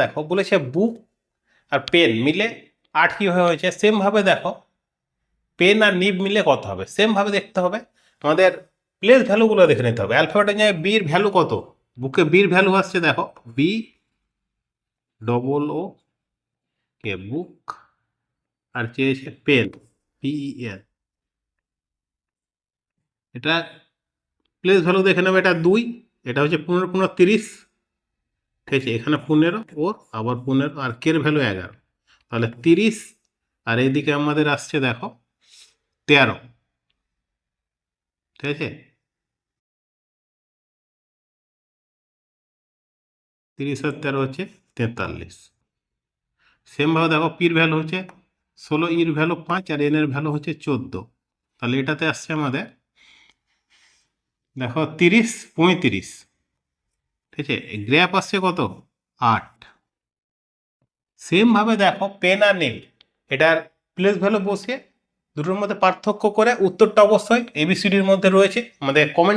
দেখো বলেছে বুক আর পেন মিলে 8 কিভাবে হয়েছে, সেম ভাবে দেখো পেন আর নিব মিলে কত হবে, সেম ভাবে দেখতে হবে। আমাদের প্লেস ভ্যালুগুলো দেখে নিতে হবে। অ্যালফাবেটের জায়গায় বির ভ্যালু কত, বুকে বির ভ্যালু আসছে দেখো বি ডবল ও কে বুক, আর চেয়েছে পেন PEN। এটা প্লেস ভ্যালু দেখে নেবে, এটা 2, এটা হচ্ছে 15 15 30, ঠিক আছে, এখানে 15 ওর আবার 15 আর কের ভ্যালু 11, তাহলে 30, আর এইদিকে আমাদের আসছে দেখো 13, ঠিক আছে, 30 আর 13 হচ্ছে 43। সেমভাবে দেখো পির ভ্যালু হচ্ছে 16, ইর ভ্যালু 5, আর এন এর ভ্যালু হচ্ছে 14, তাহলে এটাতে আসছে আমাদের দেখো 30 35, ঠিক আছে, গ্র্যাপ আসছে কত 8। সেমভাবে দেখো পেন আর নেল, এটার প্লেস ভ্যালু বসিয়ে দুটোর মধ্যে পার্থক্য করে উত্তরটা অবশ্যই ABCDর মধ্যে রয়েছে। আমাদের কমেন্ট